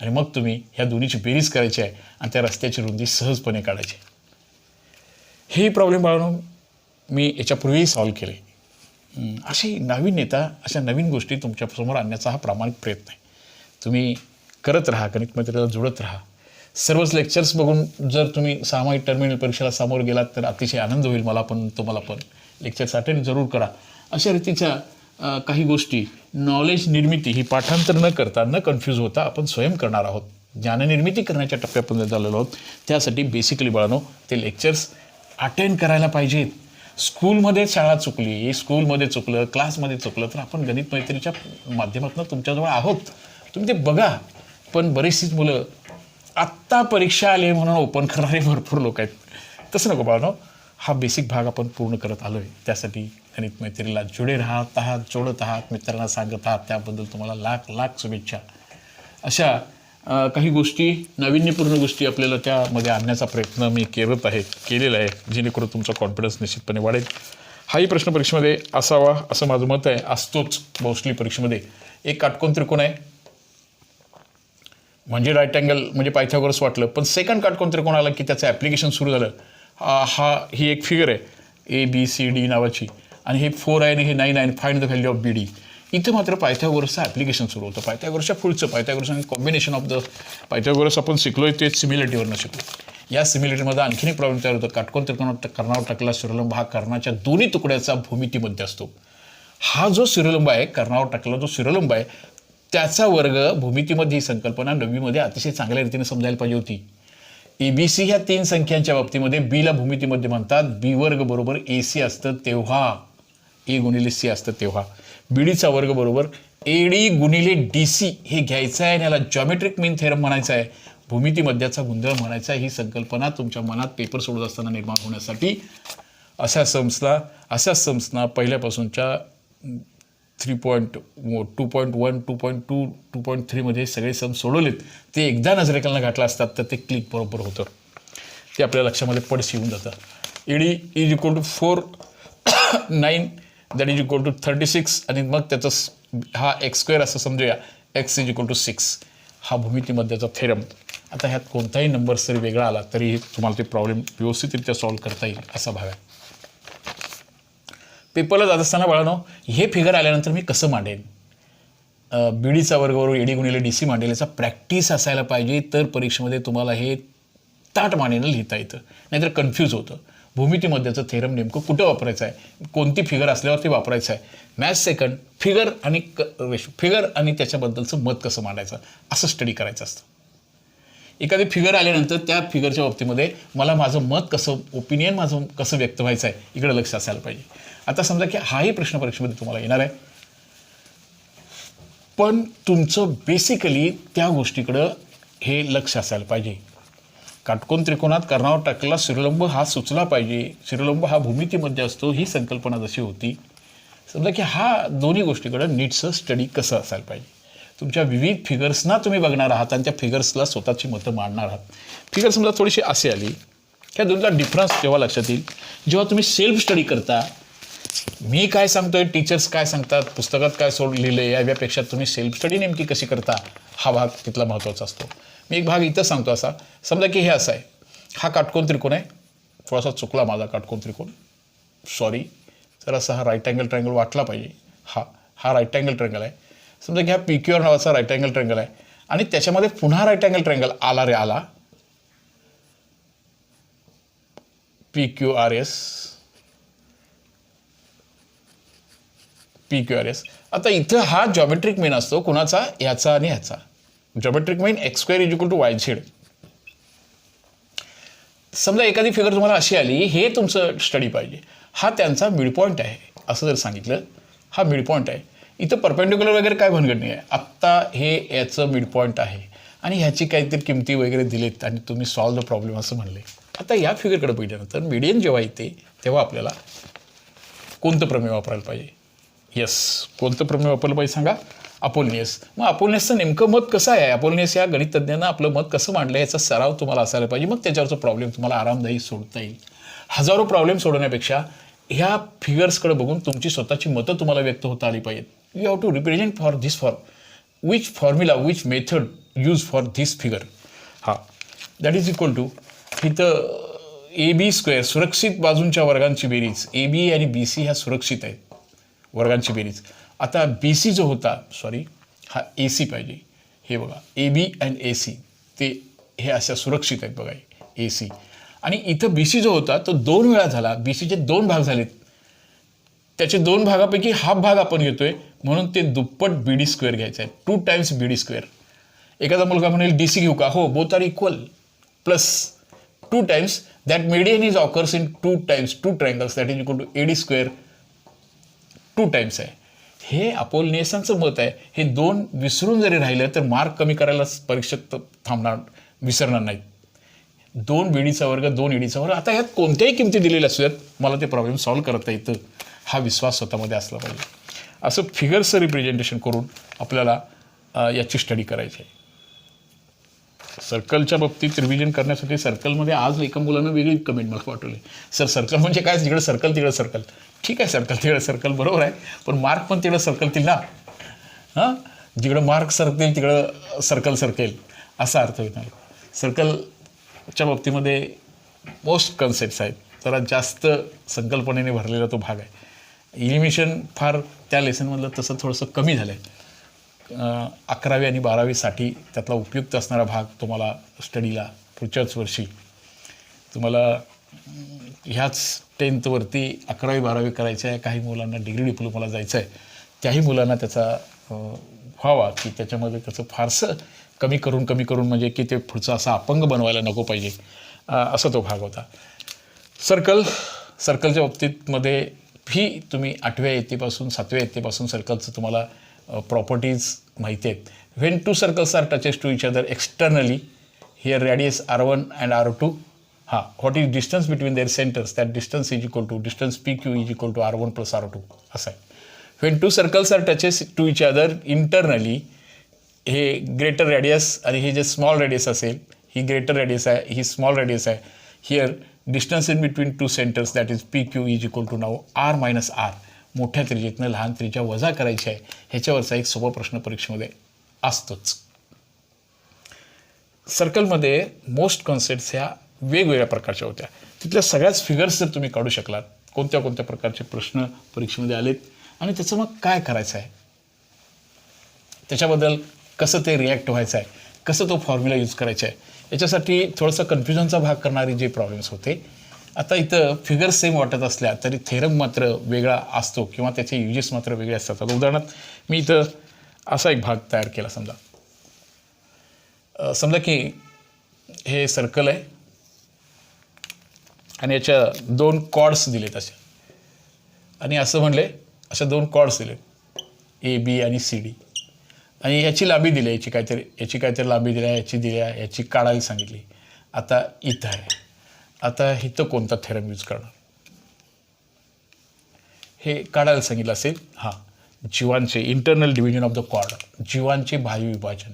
आणि मग तुम्ही ह्या दोन्हीची बेरीज करायची आहे आणि त्या रस्त्याची रुंदी सहजपणे काढायची. हे प्रॉब्लेम बाळांनो मी याच्यापूर्वीही सॉल्व्ह केले. अशी नाविन्यता, अशा नवीन गोष्टी तुमच्यासमोर आणण्याचा हा प्रामाणिक प्रयत्न आहे. तुम्ही करत राहा, गणित मैत्रीला जुळत राहा. सर्वच लेक्चर्स बघून जर तुम्ही सामायिक टर्मिनल परीक्षेला समोर गेलात तर अतिशय आनंद होईल मला पण, तुम्हाला पण. लेक्चर्स अटेंड जरूर करा. अशा रीतीच्या काही गोष्टी, नॉलेज निर्मिती ही पाठांतर न करता, न कन्फ्यूज होता आपण स्वयं करणार आहोत. ज्ञाननिर्मिती करण्याच्या टप्प्यापर्यंत झालेलो आहोत. त्यासाठी बेसिकली बाळांनो ते लेक्चर्स अटेंड करायला पाहिजेत. स्कूलमध्ये शाळा चुकली, स्कूलमध्ये चुकलं, क्लासमध्ये चुकलं तर आपण गणित मैत्रीच्या माध्यमातून तुमच्याजवळ आहोत. तुम्ही ते बघा. पण बरीचशीच मुलं आत्ता परीक्षा आली म्हणून ओपन करणारे भरपूर लोक आहेत. तसं नको बाळांनो. हा बेसिक भाग आपण पूर्ण करत आलो आहे. त्यासाठी गणित मैत्रीला जुडे राहत आहात, जोडत आहात, मित्रांना सांगत आहात, त्याबद्दल तुम्हाला लाख लाख शुभेच्छा. अशा काही गोष्टी, नाविन्यपूर्ण गोष्टी आपल्याला त्यामध्ये आणण्याचा प्रयत्न मी केलेला आहे जेणेकरून तुमचा कॉन्फिडन्स निश्चितपणे वाढेल. हाही प्रश्न परीक्षेमध्ये असावा असं माझं मत आहे. असतोच मोस्टली परीक्षेमध्ये. एक काटकोन त्रिकोण आहे म्हणजे राईट अँगल म्हणजे पायथागोरस वाटलं, पण सेकंड काटकोन त्रिकोण आला की त्याचं ॲप्लिकेशन सुरू झालं. ही एक फिगर आहे ABCD नावाची आणि हे 4 आहे आणि हे 9 आहे. Find the value of BD. इथं मात्र पायथागोरसचं ॲप्लिकेशन सुरू होतं. पायथागोरसच्या पुढचं पायथागोरस आणि कॉम्बिनेशन ऑफ द पायथागोरस आपण शिकलोय ते सिमिलरिटीवरनं शिकलो. या सिमिलरिटीमध्ये आणखीन एक प्रॉब्लेम तयार होतं. काटकोन त्रिकोणात कर्णावर टाकलेला सूर्यलंब हा कर्णाच्या दोन्ही तुकड्याचा भूमितीमध्ये असतो. हा जो सूर्यलंब आहे, कर्णावर टाकलेला जो सूर्यलंब आहे त्याचा वर्ग भूमितीमध्ये ही संकल्पना 9वीमध्ये अतिशय चांगल्या रीतीने समजायला पाहिजे होती. ABC ह्या 3 संख्यांच्या बाबतीमध्ये बीला भूमितीमध्ये म्हणतात. B वर्ग बरोबर AC असतं तेव्हा, A गुणिले C असतं तेव्हा. BDचा वर्ग बरोबर AD गुणिले DC हे घ्यायचं आहे आणि याला जॉमेट्रिक मीन थेरम म्हणायचं आहे. भूमितीमध्याचा गुंधळ म्हणायचा आहे. ही संकल्पना तुमच्या मनात पेपर सोडत असताना निर्माण होण्यासाठी अशा सम्सना पहिल्यापासूनच्या 3.2.1, 2.2, 2.3 मध्ये सगळे सम सोडवलेत. ते एकदा नजरेखालनं घातला असतात तर ते क्लिक बरोबर होतं. ते आपल्या लक्षामध्ये पडशी येऊन जातं. AD is equal to 4, 9 that is equal to 36 आणि मग त्याचं हा एक्स स्क्वेअर असं समजूया. एक्स इज इक्वल टू 6 हा भूमितीमध्याचा थेरम. आता ह्यात कोणताही नंबर जरी वेगळा आला तरी तुम्हाला ते प्रॉब्लेम व्यवस्थितरित्या सॉल्व्ह करता येईल असा भाग आहे. पेपरला जात असताना बाळांनो हे फिगर आल्यानंतर मी कसं मांडेन, BDचा वर्ग बरोबर AD गुणिले DC मांडेल याचा प्रॅक्टिस असायला पाहिजे. तर परीक्षेमध्ये तुम्हाला हे ताट मानेनं लिहिता येतं. नाहीतर कन्फ्यूज होतं. भूमितीमध्याचं थेरम नेमकं कुठं वापरायचं आहे, कोणती फिगर असल्यावर ते वापरायचं आहे. मॅथ्स सेकंड फिगर आणि त्याच्याबद्दलचं मत कसं मांडायचं असं स्टडी करायचं असतं. एखादी फिगर आल्यानंतर त्या फिगरच्या बाबतीमध्ये मला माझं मत कसं, ओपिनियन माझं कसं व्यक्त व्हायचं आहे इकडे लक्ष असायला पाहिजे. आता समजा की हाही प्रश्न परीक्षेमध्ये तुम्हाला येणार आहे, पण तुमचं बेसिकली त्या गोष्टीकडं हे लक्ष असायला पाहिजे. काटकोन त्रिकोणात कर्णावर टाकलेला सूर्यलंब हा सुचला पाहिजे. सूर्यलंब हा भूमितीमध्ये असतो ही संकल्पना जशी होती. समजा की हा दोन्ही गोष्टीकडं नीटचं स्टडी कसं असायला पाहिजे. तुमच्या विविध फिगर्सना तुम्ही बघणार आहात आणि त्या फिगर्सला स्वतःची मतं मांडणार आहात. फिगर समजा थोडीशी अशी आली, ह्या दोनचा डिफरन्स जेव्हा लक्षात येईल जेव्हा तुम्ही सेल्फ स्टडी करता. मी काय सांगतोय, टीचर्स काय सांगतात, पुस्तकात काय लिहिलं यापेक्षा तुम्ही सेल्फ स्टडी नेमकी कशी करता हा भाग तिथला महत्त्वाचा असतो. मी एक भाग इथं सांगतो असा. समजा की हे असं आहे, हा काटकोन त्रिकोण आहे. थोडासा चुकला माझा काटकोन त्रिकोण, सॉरी. तर असा हा राईट अँगल ट्रायंगल वाटला पाहिजे. हा राईट अँगल ट्रायंगल आहे. समजा की हा PQR नावाचा राईट अँगल ट्रायंगल आहे आणि त्याच्यामध्ये पुन्हा राईट अँगल ट्रायंगल आला PQRS. आता इथं हा जॉमेट्रिक मीन असतो कुणाचा, ह्याचा आणि ह्याचा. जॉमेट्रिक मीन x²=YZ. समजा एखादी फिगर तुम्हाला अशी आली, हे तुमचं स्टडी पाहिजे. हा त्यांचा मिड पॉईंट आहे असं जर सांगितलं, हा मिड पॉईंट आहे. इथं परपेंडिक्युलर वगैरे काय भानगड नाही आहे. आत्ता हे याचं मिड पॉईंट आहे आणि ह्याची काहीतरी किमती वगैरे दिलेत आणि तुम्ही सॉल्व द प्रॉब्लेम असं म्हणले. आता या फिगरकडे बघितल्यानंतर मीडियन जेव्हा येते तेव्हा आपल्याला कोणतं प्रमेय वापरायला पाहिजे? येस, कोणतं प्रमेय वापरलं पाहिजे सांगा? अपोलिनियस. मग अपोलिनियसचं नेमकं मत कसं आहे? अपोलिनियस या गणितज्ञानं आपलं मत कसं मांडलं याचा सराव तुम्हाला असायला पाहिजे. मग त्याच्यावरचा प्रॉब्लेम तुम्हाला आरामदायी सोडता येईल. हजारो प्रॉब्लेम सोडवण्यापेक्षा ह्या फिगर्सकडे बघून तुमची स्वतःची मतं तुम्हाला व्यक्त होता आली पाहिजेत. You have to represent for this which formula which method use for this figure. That is equal to इथं AB² सुरक्षित बाजूंच्या वर्गांची बेरीज. AB आणि BC ह्या सुरक्षित आहेत वर्गांची बेरीज. आता BC जो होता, हा AC पाहिजे. हे बघा AB आणि AC ते हे अशा सुरक्षित आहेत बघा, AC. आणि इथं BC जो होता तो 2 वेळा झाला. BCचे 2 भाग झालेत. त्याचे 2 भागापैकी हाफ भाग आपण घेतोय म्हणून ते दुप्पट BD² घ्यायचं आहे. 2 टाइम्स BD². एखादा मुलगा म्हणेल DC घेऊ का? हो, both are equal. Plus 2 times that median is occurs in 2 times 2 triangles that is equal to AD² 2 times आहे. हे अपोलिनियसांचं मत आहे. हे 2 विसरून जरी राहिलं तर मार्क कमी करायला परीक्षक विसरणार नाहीत. 2 BDचा वर्ग 2 ADचा वर्ग. आता ह्यात कोणत्याही किमती दिलेल्या असतात, मला ते प्रॉब्लेम सॉल्व्ह करता येतं, हा विश्वास स्वतःमध्ये असला पाहिजे. असं फिगर्सचं रिप्रेझेंटेशन करून आपल्याला याची स्टडी करायची आहे. सर्कलच्या बाबतीत रिव्हिजन करण्यासाठी सर्कलमध्ये आज एका मुलानं वेगळी कमेंट मला पाठवली. सर सर्कल म्हणजे काय? जिकडे सर्कल तिकडे सर्कल. ठीक आहे, सर्कल तिकडे सर्कल बरोबर आहे, पण मार्क पण तिकडे सर्कलतील ना. जिकडं मार्क सरकतील तिकडं सर्कल सरकेल असा अर्थ होणार. सर्कलच्या बाबतीमध्ये मोस्ट कन्सेप्ट्स आहेत. जरा जास्त संकल्पनेने भरलेला तो भाग आहे. इलिमिनेशन फार त्या लेसनमधलं तसं थोडंसं कमी झालं आहे. 11वी आणि 12वीसाठी त्यातला उपयुक्त असणारा भाग तुम्हाला स्टडीला पुढच्याच वर्षी तुम्हाला ह्याच 10thवरती 11वी 12वी करायचं आहे. काही मुलांना डिग्री डिप्लोमाला जायचं आहे. त्याही मुलांना त्याचा व्हावा की त्याच्यामध्ये त्याचं फारसं कमी करून म्हणजे की ते पुढचं असं अपंग बनवायला नको पाहिजे, असा तो भाग होता. सर्कलच्या बाबतीतमध्ये ही तुम्ही 8व्या इयत्तेपासून 7व्या इयत्तेपासून सर्कलचं तुम्हाला प्रॉपर्टीज माहिती आहेत. When 2 circles are touches to each other externally, here radius R1 and R2. What is distance between their centres? That distance is equal to distance PQ is equal to R1 + R2 असं आहे. When 2 circles are touches to each other internally, हे greater radius आणि हे जे small radius असेल, ही greater radius आहे, ही small radius आहे. Here distance in between 2 centres that is PQ is equal to now R - R. मोठ्या त्रिज्येतनं लहान त्रिज्या वजा करायची आहे. ह्याच्यावरचा एक सोपा प्रश्न परीक्षेमध्ये असतोच. सर्कलमध्ये मोस्ट कॉन्सेप्ट्स ह्या वेगवेगळ्या प्रकारच्या होत्या. तिथल्या सगळ्याच फिगर्स जर तुम्ही काढू शकलात, कोणत्या कोणत्या प्रकारचे प्रश्न परीक्षेमध्ये आलेत आणि त्याचं मग काय करायचं आहे, त्याच्याबद्दल कसं ते रिॲक्ट व्हायचं आहे, कसं तो फॉर्म्युला यूज करायचा आहे, याच्यासाठी थोडंसं कन्फ्युजनचा भाग करणारे जे प्रॉब्लेम्स होते. आता इथं फिगर्स सेम वाटत असल्या तरी थेरम मात्र वेगळा असतो किंवा त्याचे युजेस मात्र वेगळे असतात. उदाहरणार्थ मी इथं असा एक भाग तयार केला. समजा की हे सर्कल आहे आणि याच्या 2 कॉर्ड्स दिलेत अशा, आणि असं म्हणले अशा 2 कॉर्ड्स दिलेत AB आणि CD, आणि याची लांबी दिली, याची काहीतरी लांबी दिली, याची दिल्या, याची काढायला सांगितली. आता इथं आहे. आता इथं कोणता थेरम यूज करणार हे काढायला सांगितलं असेल. जीवांचे internal division of the chord, जीवांचे बाह्य विभाजन,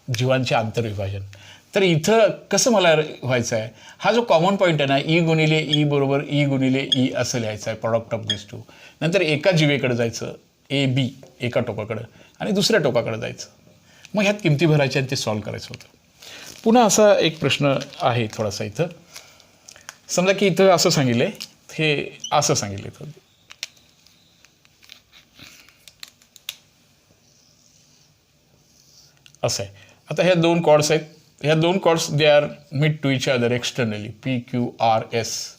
जीवांचे आंतरविभाजन. तर इथं कसं मला व्हायचं आहे, हा जो कॉमन पॉईंट आहे ना, E गुणिले E बरोबर E गुणिले E असं लिहायचं आहे, प्रॉडक्ट ऑफ दिस 2. नंतर एका जीवेकडे जायचं AB एका टोकाकडं आणि दुसऱ्या टोकाकडे जायचं. मग ह्यात किमती भरायच्या आणि ते सॉल्व्ह करायचं होतं. पुन्हा असा एक प्रश्न आहे थोडासा इथं. समजा की इथं असं सांगितलं आहे हे असं सांगितलं होतं. असं आहे. आता ह्या दोन कॉर्ड्स आहेत. ह्या दोन chords they are mid to each other externally, PQRST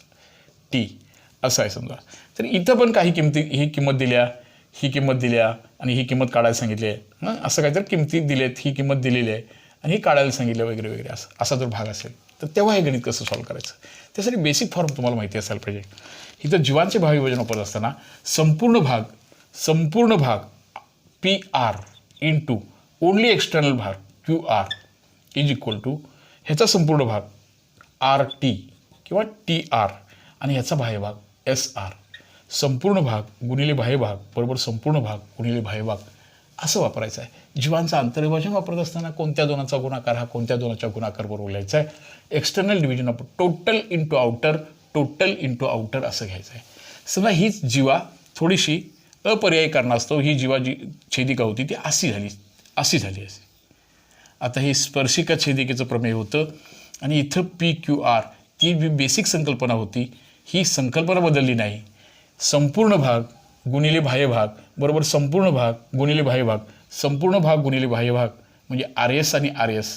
असं आहे समजा. तर इथं पण काही किमती, ही किंमत दिल्या, ही किंमत दिल्या आणि ही किंमत काढायला सांगितली आहे. असं काहीतरी किमती दिलेत, ही किंमत दिलेली आहे आणि ही काढायला सांगितलं वगैरे वगैरे असा जर भाग असेल तर तेव्हा हे गणित कसं सॉल्व्ह करायचं, त्यासाठी बेसिक फॉर्म तुम्हाला माहिती असायला पाहिजे. इथं जीवांचे भाव विभाजन वापरत असताना संपूर्ण भाग PR इंटू ओनली एक्सटर्नल भाग QR इज इक्वल टू ह्याचा संपूर्ण भाग RT किंवा TR आणि ह्याचा बाह्यभाग SR. संपूर्ण भाग गुणिले बाह्यभाग बरोबर संपूर्ण भाग गुणिले बाह्यभाग असं वापरायचं आहे. जीवांचं आंतरविभाजन वापरत असताना कोणत्या दोनाचा गुणाकार हा कोणत्या दोनाच्या गुणाकार बरोबर लिहायचा आहे. एक्सटर्नल डिव्हिजन आपण टोटल इंटू आउटर असं घ्यायचं आहे. समजा हीच जीवा थोडीशी अपर्यायी कारणास्तव ही जीवा जी छेदिका होती ती अशी झाली. आता ही स्पर्शिका छेदिकेचं प्रमेय होतं आणि इथं PQR ती जी बेसिक संकल्पना होती ही संकल्पना बदलली नाही. संपूर्ण भाग गुणिले बाह्यभाग बरोबर संपूर्ण भाग गुणिले बाह्यभाग म्हणजे RS आणि RS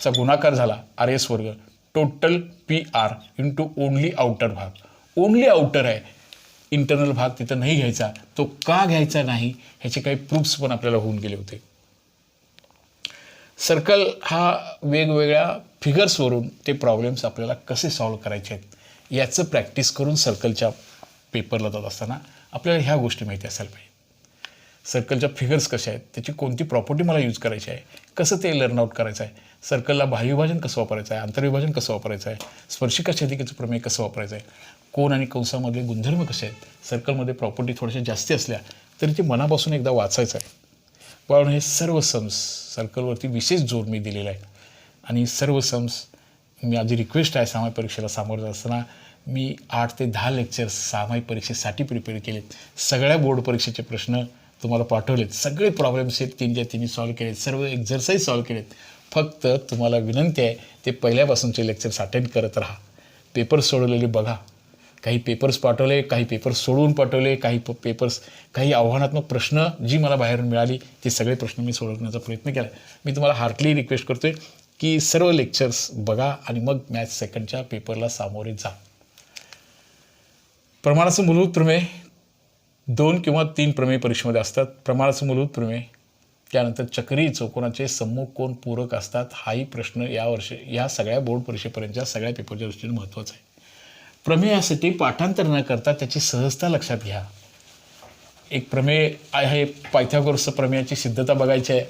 चा गुणाकार झाला RS वर्ग total PR into only outer भाग. ओनली आउटर आहे, इंटरनल भाग तिथं नाही घ्यायचा. तो का घ्यायचा नाही ह्याचे काही प्रूफ्स पण आपल्याला होऊन गेले होते. सर्कल हा वेगवेगळ्या फिगर्सवरून ते प्रॉब्लेम्स आपल्याला कसे सॉल्व्ह करायचे आहेत याचं प्रॅक्टिस करून सर्कलच्या पेपरला जात असताना आपल्याला ह्या गोष्टी माहिती असायला पाहिजे. सर्कलच्या फिगर्स कशा आहेत, त्याची कोणती प्रॉपर्टी मला यूज करायची आहे, कसं ते लर्न आउट करायचं आहे, सर्कलला बाह्यविभाजन कसं वापरायचं आहे, आंतरविभाजन कसं वापरायचं आहे, स्पर्शिका छेदिकेचं प्रमेय कसं वापरायचं आहे, कोन आणि कंसामधले गुणधर्म कसे आहेत, सर्कलमध्ये प्रॉपर्टी थोड्याशा जास्ती असल्या तरी ते मनापासून एकदा वाचायचं आहे. पण हे सर्व सम्स सर्कलवरती विशेष जोर मी दिलेला आहे आणि सर्व सम्स माझी रिक्वेस्ट आहे. सामायिक परीक्षेला सामोरं जात असताना मी 8 ते 10 लेक्चर्स सामायिक परीक्षेसाठी प्रिपेअर केलेत. सगळ्या बोर्ड परीक्षेचे प्रश्न तुम्हाला पाठवलेत, सगळे प्रॉब्लेम्स आहेत 3 सॉल्व्ह केलेत, सर्व एक्झरसाईज सॉल्व्ह केलेत. फक्त तुम्हाला विनंती आहे ते पहिल्यापासूनचे लेक्चर्स अटेंड करत राहा. पेपर्स सोडवलेले बघा. काही पेपर्स पाठवले, काही पेपर्स सोडवून पाठवले, काही आव्हानात्मक प्रश्न जी मला बाहेरून मिळाली ते सगळे प्रश्न मी सोडवण्याचा प्रयत्न केला. मी तुम्हाला हार्टली रिक्वेस्ट करतोय की सर्व लेक्चर्स बघा आणि मग मॅथ्स सेकंडच्या पेपरला सामोरे जा. प्रमाणाचं मूलभूत प्रमेय 2 किंवा 3 प्रमेय परीक्षेमध्ये असतात. प्रमाणाचं मूलभूत प्रमेय, त्यानंतर चक्री चौकोनाचे सम्मुख कोण पूरक असतात हाही प्रश्न या सगळ्या बोर्ड परीक्षेपर्यंतच्या सगळ्या पेपरच्या दृष्टीने महत्त्वाचा आहे. प्रमेयासाठी पाठांतर न करता त्याची सहजता लक्षात घ्या. एक प्रमेय आहे, पायथागोरस प्रमेयाची सिद्धता बघायची आहे.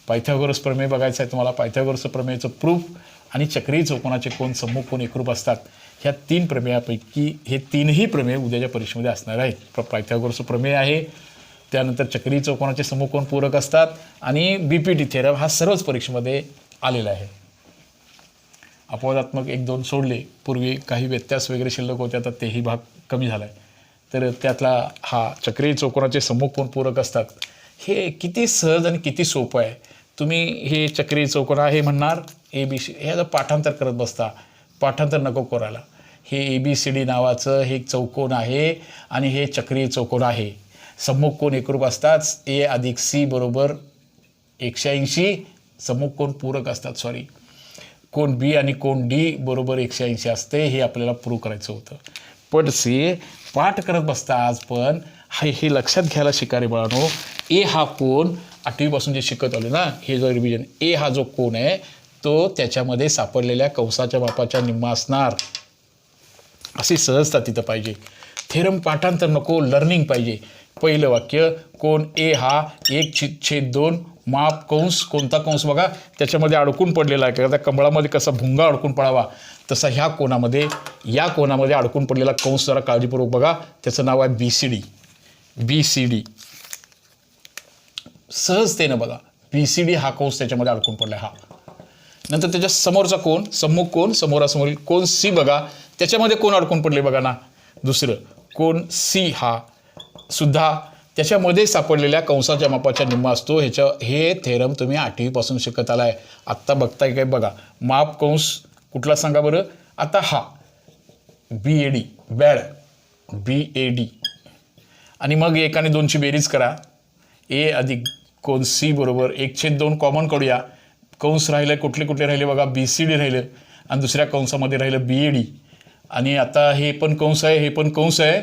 पायथागोरस प्रमेय बघायचं आहे तुम्हाला. पायथागोरस प्रमेयाचं प्रूफ आणि चक्रीय चौकोनाचे कोण सम्मुख कोण एकरूप असतात ह्या 3 प्रमेयापैकी हे 3ही प्रमेय उद्याच्या परीक्षेमध्ये असणार आहेत. पायथागोरस प्रमेय आहे, त्यानंतर चक्रीय चौकोनाचे सम्मुख कोण पूरक असतात आणि BPT थेरम हा सर्वच परीक्षेमध्ये आलेला आहे. अपवादात्मक 1-2 सोडले, पूर्वी काही व्यत्यास वगैरे शिल्लक होते, आता तेही भाग कमी झाला आहे. तर त्यातला हा चक्रीय चौकोनाचे सम्मुख कोण पूरक असतात हे किती सहज आणि किती सोपं आहे. तुम्ही हे चक्रीय चौकोन हे म्हणणार ABC, हे आता पाठांतर करत बसता, पाठांतर नको करायला. हे ABCD नावाचं हे चौकोन आहे आणि हे चक्रीय चौकोन आहे. सम्मुख कोण एकरूप असतात, A अधिक C बरोबर 180, सम्मुख कोण पूरक असतात, कोण B आणि कोण D बरोबर 180 असते. हे आपल्याला प्रूव्ह करायचं होतं. पण पाठ करत बसता आज पण हे लक्षात घ्यायला शिकारे बाळांनो. A हा कोण 8वीपासून जे शिकत आलो ना, हे जो रिव्हिजन, A हा जो कोण आहे तो त्याच्यामध्ये सापडलेल्या कंसाच्या मापाच्या निम्मा असणार, अशी सहजता तिथं पाहिजे. थेरम पाठांतर नको, लर्निंग पाहिजे. पहिलं वाक्य, कोण A हा 1/2 माप कंस, कोणता कंस बघा त्याच्यामध्ये अडकून पडलेला आहे. त्या कमळामध्ये कसा भुंगा अडकून पडावा तसा या कोणामध्ये अडकून पडलेला कंस जरा काळजीपूर्वक बघा. त्याचं नाव आहे BCD. सहजतेनं बघा, BCD हा कंस त्याच्यामध्ये अडकून पडला हा. नंतर त्याच्या समोरचा कोण, सम्मुख कोण, समोरासमोरील कोण C बघा, त्याच्यामध्ये कोण अडकून पडले बघा ना. दुसरं कोण C हा सुद्धा त्याच्यामध्ये सापडलेल्या कंसाच्या मापाच्या निम्मा असतो. हे थेरम तुम्ही 8वीपासून शिकत आलाय. आत्ता बघताय काय बघा, माप कंस कुठला सांगा बरं. आता हा BAD बॅड BAD आणि मग 1 आणि 2ची बेरीज करा. A अधिक कोण C बरोबर 1/2 कॉमन काढूया. कंस राहिले कुठले कुठले राहिले बघा, BCD राहिलं आणि दुसऱ्या कंसामध्ये राहिलं BAD. आणि आता हे पण कंस आहे, हे पण कंस आहे.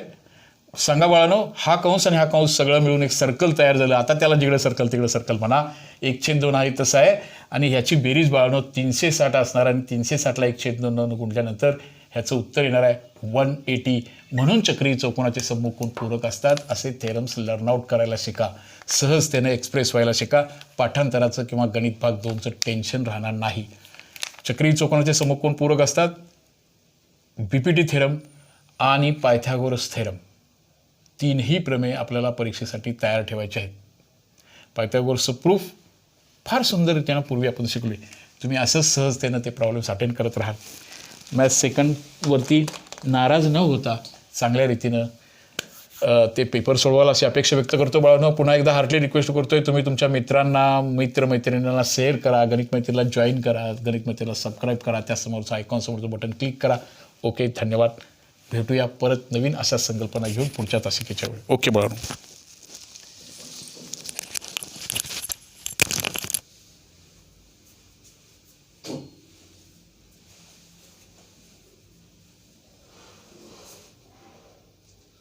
सांगा बाळांनो, हा कंस आणि हा कंस सगळं मिळून एक सर्कल तयार झालं. आता त्याला जिकडे सर्कल तिकडे सर्कल म्हणा. 1/2 आहे तसं आहे. आणि ह्याची बेरीज बाळांनो 360 असणार आणि 360ला 1/2 गुणल्यानंतर ह्याचं उत्तर येणार आहे 180. म्हणून चक्रीय चौकोनाचे समकोन पूरक असतात. असे थेरम्स लर्न आउट करायला शिका. सहजतेने एक्सप्रेस व्हायला शिका. पाठांतराचं किंवा गणित भाग 2चं टेन्शन राहणार नाही. चक्रीय चौकोनाचे समकोन पूरक असतात. BPT थेरम आणि पायथागोरस थेरम, तीनही प्रमेय आपल्याला परीक्षेसाठी तयार ठेवायचे आहेत. पायथागोरसचं प्रूफ फार सुंदररीत्यानं पूर्वी आपण शिकलोय. तुम्ही असंच सहजतेनं ते प्रॉब्लेम्स अटेंड करत राहाल. मॅथ्स सेकंडवरती नाराज न होता चांगल्या रीतीनं ते पेपर सोडवाल अशी अपेक्षा व्यक्त करतो. बाळांनो, पुन्हा एकदा हार्टली रिक्वेस्ट करतोय, तुम्ही तुमच्या मित्रांना मित्रमैत्रिणींना शेअर करा, गणित मैत्रीला जॉईन करा, गणित मैत्रीला सबस्क्राईब करा, त्यासमोरचं आयकॉनसमोरचं बटन क्लिक करा. ओके, धन्यवाद. भेटूया परत नवीन अशा संकल्पना घेऊन पुढच्या तासिकेच्या वेळी. ओके बाळांनो.